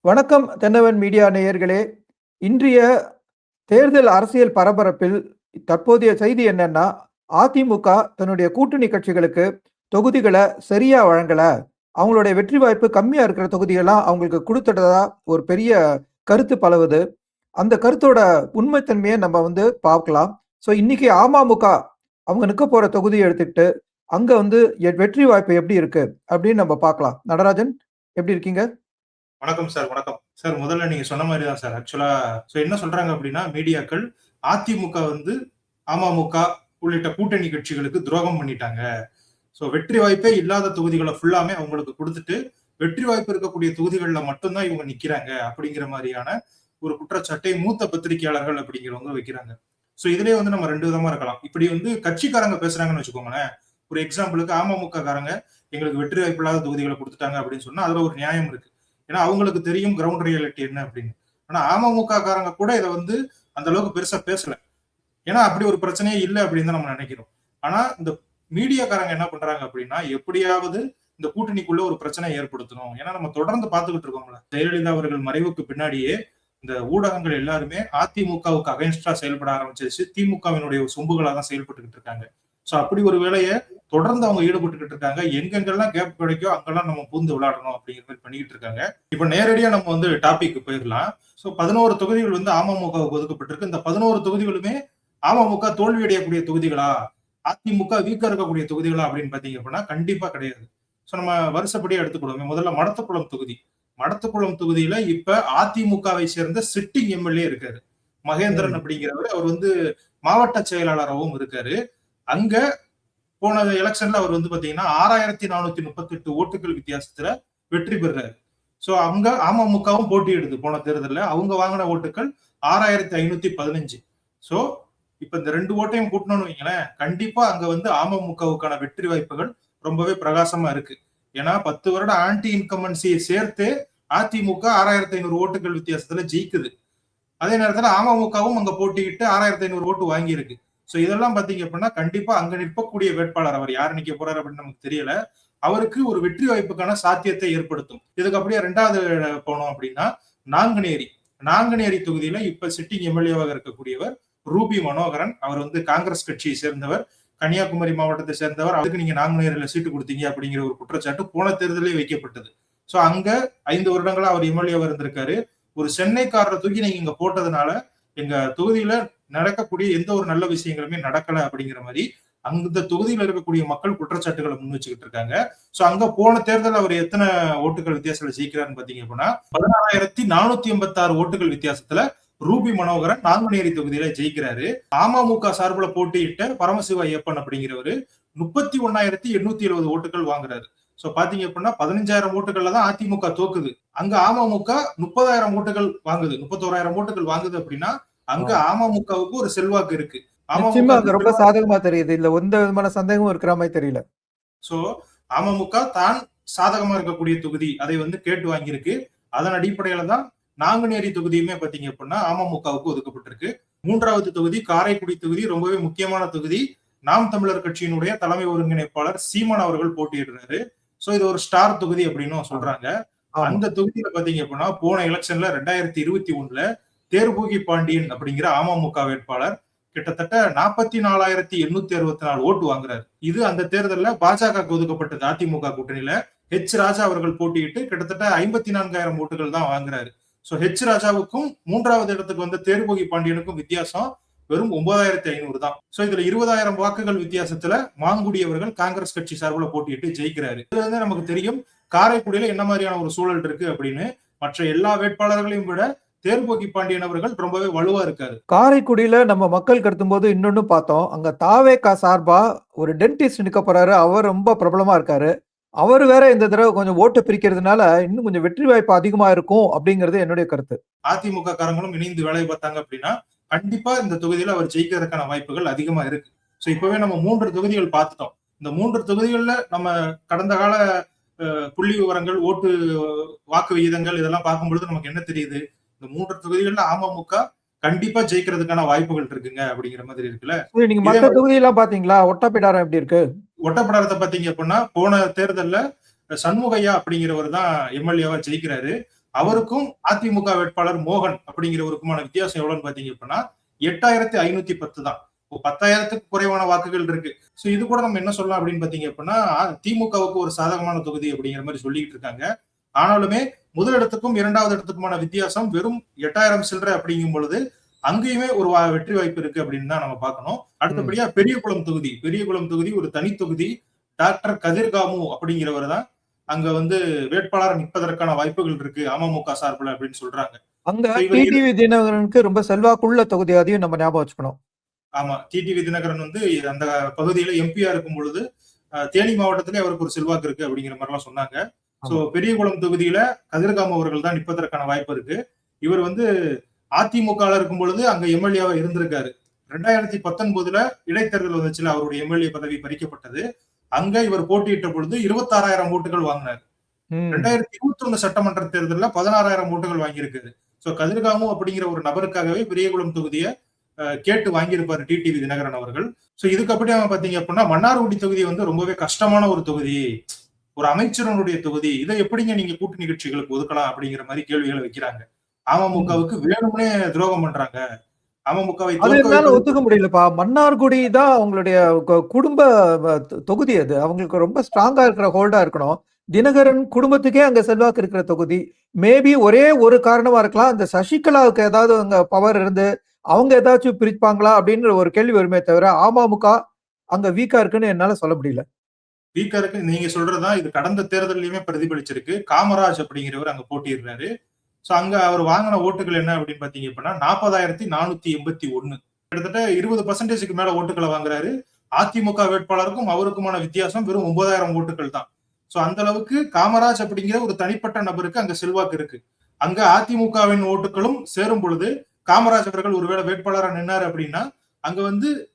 வணக்கம் தென்னவன் மீடியா நேயர்களே. இன்றைய தேர்தல் அரசியல் பரபரப்பில் தற்போதைய செய்தி என்னன்னா, அதிமுக தன்னுடைய கூட்டணி கட்சிகளுக்கு தொகுதிகள சரியா வழங்கல. அவங்களுடைய வெற்றி வாய்ப்பு கம்மியா இருக்கிற தொகுதியெல்லாம் அவங்களுக்கு குடுத்துட்டதா ஒரு பெரிய கருத்து பரவுது. அந்த கருத்தோட உண்மைத்தன்மைய நம்ம பார்க்கலாம். இன்னைக்கு அமமுக அவங்க நிக்கப் போற தொகுதிய எடுத்துக்கிட்டு, அங்க வெற்றி வாய்ப்பு எப்படி இருக்கு அப்படின்னு நம்ம பார்க்கலாம். நடராஜன், எப்படி இருக்கீங்க? வணக்கம் சார். வணக்கம் சார். முதல்ல நீங்க சொன்ன மாதிரி தான் சார். ஆக்சுவலா என்ன சொல்றாங்க அப்படின்னா, மீடியாக்கள் அதிமுக அமமுக உள்ளிட்ட கூட்டணி கட்சிகளுக்கு துரோகம் பண்ணிட்டாங்க. வெற்றி வாய்ப்பே இல்லாத தொகுதிகளை ஃபுல்லாமே அவங்களுக்கு கொடுத்துட்டு, வெற்றி வாய்ப்பு இருக்கக்கூடிய தொகுதிகளில் மட்டும்தான் இவங்க நிக்கிறாங்க அப்படிங்கிற மாதிரியான ஒரு குற்றச்சாட்டை மூத்த பத்திரிகையாளர்கள் அப்படிங்கிறவங்க வைக்கிறாங்க. இதுலயே நம்ம ரெண்டு விதமா இருக்கலாம். இப்படி கட்சிக்காரங்க பேசுறாங்கன்னு வச்சுக்கோங்களேன். ஒரு எக்ஸாம்பிளுக்கு அமமுக காரங்க எங்களுக்கு வெற்றி வாய்ப்பு இல்லாத தொகுதிகளை கொடுத்துட்டாங்க அப்படின்னு சொன்னா அதுல ஒரு நியாயம் இருக்கு. ஏன்னா அவங்களுக்கு தெரியும் கிரவுண்ட் ரியாலிட்டி என்ன அப்படின்னு. ஆனா அமமுக காரங்க கூட இதை அந்த அளவுக்கு பெருசா பேசல. ஏன்னா அப்படி ஒரு பிரச்சனையே இல்லை அப்படின்னு தான் நம்ம நினைக்கிறோம். ஆனா இந்த மீடியாக்காரங்க என்ன பண்றாங்க அப்படின்னா, எப்படியாவது இந்த கூட்டணிக்குள்ள ஒரு பிரச்சனை ஏற்படுத்தணும். ஏன்னா நம்ம தொடர்ந்து பார்த்துக்கிட்டு இருக்கோம்ல, ஜெயலலிதா அவர்கள் மறைவுக்கு பின்னாடியே இந்த ஊடகங்கள் எல்லாருமே அதிமுகவுக்கு அகைன்ஸ்டா செயல்பட ஆரம்பிச்சிருச்சு. திமுகவினுடைய சொம்புகளா தான் செயல்பட்டுக்கிட்டு இருக்காங்க. அப்படி ஒரு வேலையை தொடர்ந்து அவங்க ஈடுபட்டுக்கிட்டு இருக்காங்க. எங்கெங்கெல்லாம் கேப் கிடைக்கோ அங்கெல்லாம் நம்ம பூந்து விளையாடணும் அப்படிங்கிற மாதிரி பண்ணிக்கிட்டு இருக்காங்க. இப்ப நேரடியா நம்ம டாபிக் போயிடலாம். 11 தொகுதிகள் அமமுகவுக்கு ஒதுக்கப்பட்டிருக்கு. இந்த 11 தொகுதிகளுமே அமமுக தோல்வி அடையக்கூடிய தொகுதிகளா, அதிமுக வீக்கா இருக்கக்கூடிய தொகுதிகளா அப்படின்னு பாத்தீங்க அப்படின்னா கண்டிப்பா கிடையாது. நம்ம வருஷப்படியே எடுத்துக்கிடுவோம். முதல்ல மடத்துக்குளம் தொகுதி. மடத்துக்குளம் தொகுதியில இப்ப அதிமுகவை சேர்ந்த சிட்டிங் எம்எல்ஏ இருக்காரு, மகேந்திரன் அப்படிங்கிறவர். அவர் மாவட்ட செயலாளராகவும் இருக்காரு. அங்க போன எலெக்ஷன்ல அவர் பாத்தீங்கன்னா 6438 ஓட்டுகள் வித்தியாசத்துல வெற்றி பெறாரு. அங்க அமமுகவும் போட்டியிடுது. போன தேர்தலில் அவங்க வாங்கின ஓட்டுகள் 6515. இப்ப இந்த 2 ஓட்டையும் கூட்டணும்னு வைங்களேன், கண்டிப்பா அங்க அமமுகவுக்கான வெற்றி வாய்ப்புகள் ரொம்பவே பிரகாசமா இருக்கு. ஏன்னா 10 வருட ஆன்டி இன்கம்பன்சியை சேர்த்து அதிமுக 6500 ஓட்டுகள் வித்தியாசத்துல ஜெயிக்குது. அதே நேரத்துல அமமுகவும் அங்க போட்டியிட்டு 6500 ஓட்டு வாங்கி இருக்கு. இதெல்லாம் பாத்தீங்க அப்படின்னா கண்டிப்பா அங்க நிற்கக்கூடிய வேட்பாளர், அவர் யார் நிக்க போறாரு அப்படின்னு நமக்கு தெரியல, அவருக்கு ஒரு வெற்றி வாய்ப்புக்கான சாத்தியத்தை ஏற்படுத்தும். இதுக்கு அப்படியே 2வது போனோம் அப்படின்னா நாங்குநேரி தொகுதியில இப்ப சிட்டிங் எம்எல்ஏவாக இருக்கக்கூடியவர் ரூபி மனோகரன். அவர் காங்கிரஸ் கட்சியை சேர்ந்தவர், கன்னியாகுமரி மாவட்டத்தை சேர்ந்தவர். அதுக்கு நீங்க நாங்குநேரியில சீட்டு கொடுத்தீங்க அப்படிங்கிற ஒரு குற்றச்சாட்டு போன தேர்தலே வைக்கப்பட்டது. அங்க 5 வருடங்களா அவர் எம்எல்ஏவா இருந்திருக்காரு. ஒரு சென்னைக்காரரை தூக்கி நீங்க இங்க போட்டதுனால எங்க தொகுதியில நடக்கக்கூடிய எந்த ஒரு நல்ல விஷயங்களுமே நடக்கல அப்படிங்கிற மாதிரி அந்த தொகுதியில் இருக்கக்கூடிய மக்கள் குற்றச்சாட்டுகளை முன் வச்சுக்கிட்டு இருக்காங்க. அங்க போன தேர்தல் அவர் எத்தனை ஓட்டுகள் வித்தியாசத்துல ஜெயிக்கிறாருன்னு பாத்தீங்க அப்படின்னா 16486 ஓட்டுகள் வித்தியாசத்துல ரூபி மனோகரன் நாங்குநேரி தொகுதியில ஜெயிக்கிறாரு. அமமுக சார்பில் போட்டியிட்ட பரமசிவ ஐயப்பன் அப்படிங்கிறவரு 31870 ஓட்டுகள் வாங்குறாரு. பாத்தீங்க அப்படின்னா 15000 ஓட்டுகள்ல தான் அதிமுக தோக்குது. அங்க அமமுக 30000 ஓட்டுகள் வாங்குது, 31000 ஓட்டுகள் வாங்குது. அப்படின்னா அங்க அமமுகவுக்கு ஒரு செல்வாக்கு இருக்கு. ரொம்ப சாதகமா தெரியுது. இல்ல எந்த விதமான சந்தேகமும் இருக்கிற மாதிரி தெரியல. அமமுக தான் சாதகமா இருக்கக்கூடிய தொகுதி அதை கேட்டு வாங்கியிருக்கு. அதன் அடிப்படையில தான் நாங்குநேரி தொகுதியுமே பாத்தீங்க அப்படின்னா அமமுகவுக்கு ஒதுக்கப்பட்டிருக்கு. 3வது தொகுதி காரைக்குடி தொகுதி, ரொம்பவே முக்கியமான தொகுதி. நாம் தமிழர் கட்சியினுடைய தலைமை ஒருங்கிணைப்பாளர் சீமான் அவர்கள் போட்டியிடுறாரு. இது ஒரு ஸ்டார் தொகுதி அப்படின்னு சொல்றாங்க. அந்த தொகுதியில பாத்தீங்க அப்படின்னா போன எலெக்ஷன்ல 2021ல தேர்பூகி பாண்டியன் அப்படிங்கிற அமமுக வேட்பாளர் கிட்டத்தட்ட 44,864 ஓட்டு வாங்குறாரு. இது அந்த தேர்தலில் பாஜக ஒதுக்கப்பட்டது. அதிமுக கூட்டணியில ஹெச் ராஜா அவர்கள் போட்டியிட்டு கிட்டத்தட்ட 54,000 ஓட்டுகள் தான் வாங்குறாரு. ஹெச் ராஜாவுக்கும் 3வது இடத்துக்கு வந்த தேர்பூகி பாண்டியனுக்கும் வித்தியாசம் வெறும் 9500 தான். இதுல 20,000 வாக்குகள் வித்தியாசத்துல மாங்குடி அவர்கள் காங்கிரஸ் கட்சி சார்பில் போட்டியிட்டு ஜெயிக்கிறாரு. இதுல நமக்கு தெரியும் காரைக்குடியில என்ன மாதிரியான ஒரு சூழல் இருக்கு அப்படின்னு. மற்ற எல்லா வேட்பாளர்களையும் விட தேர்போகி பாண்டியன் அவர்கள் ரொம்பவே வலுவா இருக்காரு. காரைக்குடியில நம்ம மக்கள் கருத்தும் போது இன்னொன்னு பார்த்தோம். அங்க தாவேகா சார்பா ஒரு டென்டிஸ்ட் நிக்க போறாரு. அவர் ரொம்ப பிரபலமா இருக்காரு. அவர் வேற இந்த தடவை கொஞ்சம் ஓட்டு பிரிக்கிறதுனால இன்னும் கொஞ்சம் வெற்றி வாய்ப்பு அதிகமா இருக்கும் அப்படிங்கிறது என்னுடைய கருத்து. அதிமுக காரங்களும் இணைந்து வேலை பார்த்தாங்க அப்படின்னா கண்டிப்பா இந்த தொகுதியில அவர் ஜெயிக்கிறதுக்கான வாய்ப்புகள் அதிகமா இருக்கு. இப்பவே நம்ம 3 தொகுதிகள் பார்த்துட்டோம். இந்த 3 தொகுதிகள்ல நம்ம கடந்த கால புள்ளி விவரங்கள், ஓட்டு வாக்கு விகிதங்கள் இதெல்லாம் பார்க்கும்பொழுது நமக்கு என்ன தெரியுது, இந்த 3 தொகுதிகள்ல அமமுக கண்டிப்பா ஜெயிக்கிறதுக்கான வாய்ப்புகள் இருக்குங்க அப்படிங்கிற மாதிரி இருக்குல்ல. நீங்க மற்ற தொகுதியெல்லாம் பாத்தீங்களா? ஒட்டப்பிடாரம் எப்படி இருக்கு? ஒட்டப்பிடாரத்தை பாத்தீங்க அப்படின்னா போன தேர்தல்ல சண்முகையா அப்படிங்கிறவர் தான் எம்எல்ஏவா ஜெயிக்கிறாரு. அவருக்கும் அதிமுக வேட்பாளர் மோகன் அப்படிங்கிறவருக்குமான வித்தியாசம் எவ்வளவுன்னு பாத்தீங்க அப்படின்னா 8510 தான். 10,000த்துக்கு குறைவான வாக்குகள் இருக்கு. சோ இது கூட நம்ம என்ன சொல்லலாம் அப்படின்னு பாத்தீங்க அப்படின்னா திமுகவுக்கு ஒரு சாதகமான தொகுதி அப்படிங்கிற மாதிரி சொல்லிட்டு இருக்காங்க. ஆனாலுமே முதலிடத்துக்கும் இரண்டாவது இடத்துக்குமான வித்தியாசம் வெறும் 8000 சில்லறை அப்படிங்கும் பொழுது அங்கேயுமே ஒரு வெற்றி வாய்ப்பு இருக்கு அப்படின்னு தான் நம்ம பார்க்கணும். அடுத்தபடியா பெரியகுளம் தொகுதி ஒரு தனி தொகுதி. டாக்டர் கதிர்காமு அப்படிங்கிறவர் தான் அங்க வேட்பாளர் நிற்பதற்கான வாய்ப்புகள் இருக்கு அமமுக சார்பில் அப்படின்னு சொல்றாங்க. அங்க டிடிவி தினகரனுக்கு ரொம்ப செல்வாக்குள்ள தொகுதி, அதையும் நம்ம ஞாபகம் வச்சுக்கணும். ஆமா, டிடிவி தினகரன் அந்த பகுதியில எம்பியா இருக்கும் பொழுது தேனி மாவட்டத்திலே அவருக்கு ஒரு செல்வாக்கு இருக்கு அப்படிங்கிற மாதிரி எல்லாம் சொன்னாங்க. சோ பெரியகுளம் தொகுதியில கதிர்காமு அவர்கள் தான் நிற்பதற்கான வாய்ப்பு இருக்கு. இவர் அதிமுக இருக்கும் பொழுது அங்க எம்எல்ஏவா இருந்திருக்காரு. 2019 இடைத்தேர்தல் வந்துச்சுல, அவருடைய எம்எல்ஏ பதவி பறிக்கப்பட்டது. அங்க இவர் போட்டியிட்ட பொழுது 26,000 ஓட்டுகள் வாங்கினார். 2021 சட்டமன்ற தேர்தலில் 16,000 ஓட்டுகள் வாங்கியிருக்காரு. சோ கதிர்காமு அப்படிங்கிற ஒரு நபருக்காகவே பெரியகுளம் தொகுதியை கேட்டு வாங்கியிருப்பாரு டிடிவி தினகரன் அவர்கள். சோ இதுக்கு அப்படியே பாத்தீங்க அப்படின்னா மன்னார்குடி தொகுதி ரொம்பவே கஷ்டமான ஒரு தொகுதி, ஒரு அமைச்சரனுடைய தொகுதி. இதை எப்படிங்க நீங்க கூட்டணி கட்சிகளுக்கு ஒதுக்கலாம் அப்படிங்கிற மாதிரி கேள்விகளை வைக்கிறாங்க. அமமுகவுக்கு வேணும்னே துரோகம் பண்றாங்க. அமமுகவை ஒத்துக்க முடியலப்பா. மன்னார்குடி தான் அவங்களுடைய குடும்ப தொகுதி, அது அவங்களுக்கு ரொம்ப ஸ்ட்ராங்கா இருக்கிற ஹோல்டா இருக்கணும். தினகரன் குடும்பத்துக்கே அங்க செல்வாக்கு இருக்கிற தொகுதி. மேபி ஒரே ஒரு காரணமா இருக்கலாம், அந்த சசிகலாவுக்கு ஏதாவது அங்க பவர் இருந்து அவங்க ஏதாச்சும் பிரிப்பாங்களா அப்படின்ற ஒரு கேள்வி வருமே தவிர அமமுக அங்க வீக்கா இருக்குன்னு என்னால சொல்ல முடியல. வீக்கா இருக்கு நீங்க சொல்றதா இது கடந்த தேர்தலையுமே பிரதிபலிச்சிருக்கு. காமராஜ் அப்படிங்கிறவர் அங்க போட்டியிடுறாரு. சோ அங்க அவர் வாங்கின ஓட்டுகள் என்ன அப்படின்னு பாத்தீங்க அப்படின்னா 40,481, கிட்டத்தட்ட 20% மேல ஓட்டுகளை வாங்குறாரு. அதிமுக வேட்பாளருக்கும் அவருக்குமான வித்தியாசம் வெறும் 9,000 ஓட்டுகள் தான். சோ அந்த அளவுக்கு காமராஜ் அப்படிங்கிற ஒரு தனிப்பட்ட நபருக்கு அங்க செல்வாக்கு இருக்கு. அங்க அதிமுகவின் ஓட்டுகளும் சேரும் பொழுது காமராஜ் அவர்கள் ஒருவேளை வேட்பாளராக நின்னாரு அப்படின்னா அங்க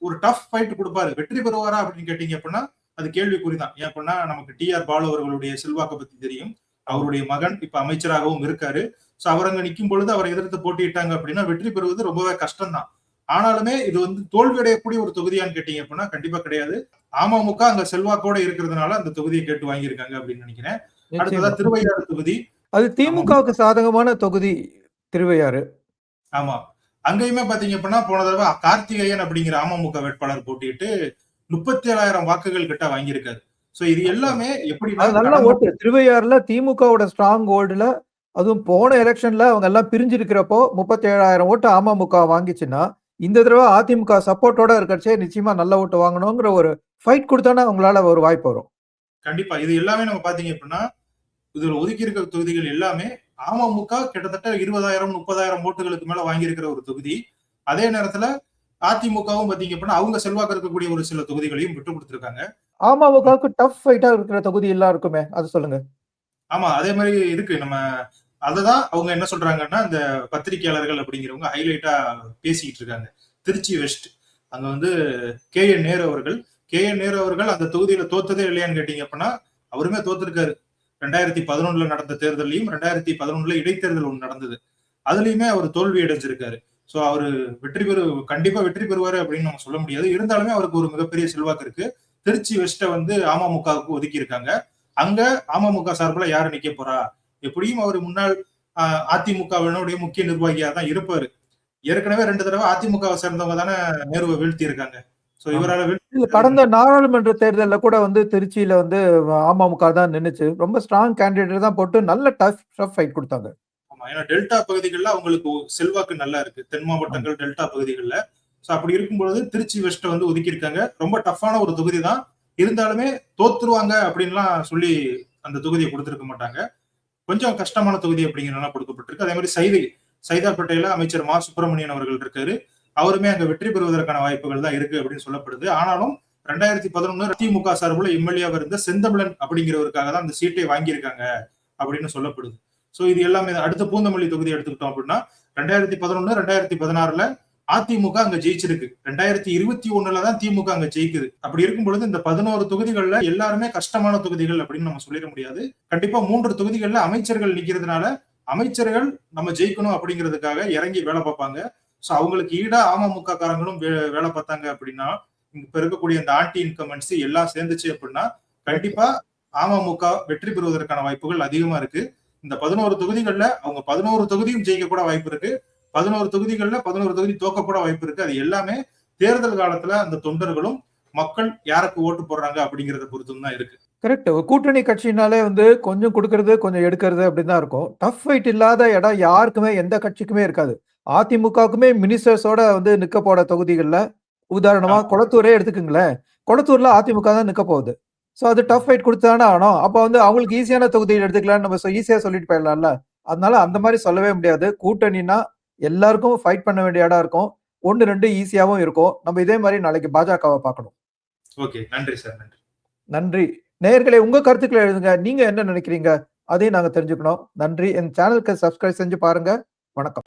ஒரு டஃப் ஃபைட் கொடுப்பாரு. வெற்றி பெறுவாரா அப்படின்னு கேட்டீங்க அப்படின்னா அது கேள்விக்குறிதான். ஏன் அப்படின்னா நமக்கு டிஆர் பாலு அவர்களுடைய செல்வாக்கு பத்தி தெரியும். அவருடைய மகன் இப்ப அமைச்சராகவும் இருக்காரு. சோ அவர் அங்க நிற்கும் பொழுது அவரை எதிர்த்து போட்டியிட்டாங்க அப்படின்னா வெற்றி பெறுவது ரொம்பவே கஷ்டம் தான். ஆனாலுமே இது தோல்வி அடையக்கூடிய ஒரு தொகுதியான்னு கேட்டீங்க அப்படின்னா கண்டிப்பா கிடையாது. அமமுக அங்க செல்வாக்கோட இருக்கிறதுனால அந்த தொகுதியை கேட்டு வாங்கியிருக்காங்க அப்படின்னு நினைக்கிறேன். அடுத்ததா திருவையாறு தொகுதி. அது திமுகவுக்கு சாதகமான தொகுதி திருவையாறு. ஆமா, அங்கேயுமே பாத்தீங்க அப்படின்னா போன தடவை கார்த்திகேயன் அப்படிங்கிற அமமுக வேட்பாளர் போட்டிட்டு 37,000 வாக்குகள் கிட்ட வாங்கியிருக்காரு. சோ இது எல்லாமே எப்படி நல்ல ஓட்டு திருவையாறுல திமுகவோட ஸ்ட்ராங் ஹோல்டுல, அதுவும் போன எலெக்ஷன்ல அவங்க எல்லாம் பிரிஞ்சிருக்கிறப்போ 37,000 ஓட்டு அமமுக வாங்கிச்சுன்னா இந்த தடவை அதிமுக சப்போர்ட்டோட இருக்கிறச்சே நிச்சயமா நல்ல ஓட்டு வாங்கணுங்கிற ஒரு ஃபைட் கொடுத்தானே அவங்களால ஒரு வாய்ப்பு வரும். கண்டிப்பா இது எல்லாமே நம்ம பாத்தீங்க அப்படின்னா இதுல ஒதுக்கி இருக்கிற தொகுதிகள் எல்லாமே அமமுக கிட்டத்தட்ட 20,000 30,000 ஓட்டுகளுக்கு மேல வாங்கியிருக்கிற ஒரு தொகுதி. அதே நேரத்துல அதிமுகவும் பாத்தீங்க அப்படின்னா அவங்க செல்வாக்கு இருக்கக்கூடிய ஒரு சில தொகுதிகளையும் விட்டு கொடுத்திருக்காங்க. அமமுகவுக்கு டஃப் ஃபைட்டா இருக்கிற தொகுதி எல்லாம் இருக்குமே, அது சொல்லுங்க. ஆமா, அதே மாதிரி இருக்கு. நம்ம அததான் அவங்க என்ன சொல்றாங்கன்னா இந்த பத்திரிகையாளர்கள் அப்படிங்கிறவங்க ஹைலைட்டா பேசிக்கிட்டு இருக்காங்க. திருச்சி வெஸ்ட் அங்க KN நேரு அவர்கள் அந்த தொகுதியில தோத்ததே இல்லையான்னு கேட்டீங்க அப்படின்னா அவருமே தோத்திருக்காரு. 2011 நடந்த தேர்தலையும் 2011 இடைத்தேர்தல் ஒன்று நடந்தது, அதுலயுமே அவர் தோல்வி அடைஞ்சிருக்காரு. சோ அவரு கண்டிப்பா வெற்றி பெறுவாரு அப்படின்னு நம்ம சொல்ல முடியாது. இருந்தாலுமே அவருக்கு ஒரு மிகப்பெரிய செல்வாக்கு இருக்கு. திருச்சி வெஸ்ட அமமுகவுக்கு ஒதுக்கி இருக்காங்க. அங்க அமமுக சார்பில் யாரு நிக்க போறா? எப்படியும் அவர் முன்னாள் அதிமுகவினுடைய முக்கிய நிர்வாகியா தான் இருப்பாரு. ஏற்கனவே 2 தடவை அதிமுகவை சேர்ந்தவங்க தானே நேருவை வீழ்த்தி இருக்காங்க. கடந்த நாடாளுமன்ற தேர்தலில் கூட திருச்சியில அமமுக தான் நின்னுச்சு. ரொம்ப ஸ்ட்ராங் கேண்டிடேட் தான் போட்டு நல்ல டஃப் ஃபைட் கொடுத்தாங்க. ஆமா, ஏன்னா டெல்டா பகுதிகளில் அவங்களுக்கு செல்வாக்கு நல்லா இருக்கு. தென் மாவட்டங்கள் டெல்டா பகுதிகளில். சோ அப்படி இருக்கும்பொழுது திருச்சி வெஸ்ட ஒதுக்கி இருக்காங்க. ரொம்ப டஃப்பான ஒரு தொகுதி தான். இருந்தாலுமே தோத்துருவாங்க அப்படின்லாம் சொல்லி அந்த தொகுதியை கொடுத்திருக்க மாட்டாங்க. கொஞ்சம் கஷ்டமான தொகுதி அப்படிங்கிறதெல்லாம் கொடுக்கப்பட்டிருக்கு. அதே மாதிரி சைதாப்பேட்டையில அமைச்சர் மா சுப்பிரமணியன் அவர்கள் இருக்காரு. அவருமே அங்க வெற்றி பெறுவதற்கான வாய்ப்புகள் தான் இருக்கு அப்படின்னு சொல்லப்படுது. ஆனாலும் 2011 திமுக சார்புல எம்எல்ஏவா இருந்த செந்தமிழன் அப்படிங்கிறவருக்காக தான் அந்த சீட்டை வாங்கியிருக்காங்க அப்படின்னு சொல்லப்படுது. சோ இது எல்லாமே அடுத்த பூந்தமல்லி தொகுதி எடுத்துக்கிட்டோம் அப்படின்னா 2011 2016 அதிமுக அங்க ஜெயிச்சிருக்கு. 2021 தான் திமுக அங்க ஜெயிக்குது. அப்படி இருக்கும் பொழுது இந்த 11 தொகுதிகள்ல எல்லாருமே கஷ்டமான தொகுதிகள் அப்படின்னு நம்ம சொல்லிட முடியாது. கண்டிப்பா 3 தொகுதிகள்ல அமைச்சர்கள் நிக்கிறதுனால அமைச்சர்கள் நம்ம ஜெயிக்கணும் அப்படிங்கிறதுக்காக இறங்கி வேலை பார்ப்பாங்க. சோ அவங்களுக்கு ஈடா அமமுக காரங்களும் வேலை பார்த்தாங்க அப்படின்னா இப்ப இருக்கக்கூடிய இந்த ஆன்டி இன்கமெண்ட்ஸ் எல்லாம் சேர்ந்துச்சு அப்படின்னா கண்டிப்பா அமமுக வெற்றி பெறுவதற்கான வாய்ப்புகள் அதிகமா இருக்கு. இந்த 11 தொகுதிகள்ல அவங்க 11 தொகுதியும் ஜெயிக்க கூட வாய்ப்பு இருக்கு. 11 தொகுதிகள்ல 11 தொகுதி தோக்க கூட வாய்ப்பு இருக்கு. அது எல்லாமே தேர்தல் காலத்துல அந்த தொண்டர்களும் மக்கள் யாருக்கு ஓட்டு போடுறாங்க அப்படிங்கறத பொறுத்தும் தான் இருக்கு. கரெக்ட். கூட்டணி கட்சினாலே வந்து கொஞ்சம் குடுக்கறது, கொஞ்சம் எடுக்கிறது அப்படின்னு தான் இருக்கும். டஃப் ஃபைட் இல்லாத இடம் யாருக்குமே எந்த கட்சிக்குமே இருக்காது. அதிமுகவுக்குமே மினிஸ்டர்ஸோட வந்து நிக்க போற தொகுதிகள்ல, உதாரணமா ஆமா. கொளத்தூரே எடுத்துக்கங்களேன். கொளத்தூர்ல அதிமுக தான் நிக்க போகுது. ஸோ அது டஃப் ஃபைட் குடுத்து தானே ஆகணும். அப்ப வந்து அவங்களுக்கு ஈஸியான தொகுதியை எடுத்துக்கலாம்னு நம்ம ஈஸியா சொல்லிட்டு போயிடலாம்ல. அதனால அந்த மாரி சொல்லவே முடியாது. கூட்டணின்னா எல்லாருக்கும் ஃபைட் பண்ண வேண்டிய இடம் இருக்கும். 1, 2 ஈஸியாவும் இருக்கும். நம்ம இதே மாரி நாளைக்கு பாஜகவ பார்க்கணும். ஓகே. நன்றி சார். நன்றி. நன்றி. நேயர்களே உங்க கருத்துக்கள எழுதுங்க. நீங்க என்ன நினைக்கிறீங்க? அதையும் நாங்க தெரிஞ்சுக்கணும். நன்றி. என் சேனலுக்கு சப்ஸ்கிரைப் செஞ்சு பாருங்க. வணக்கம்.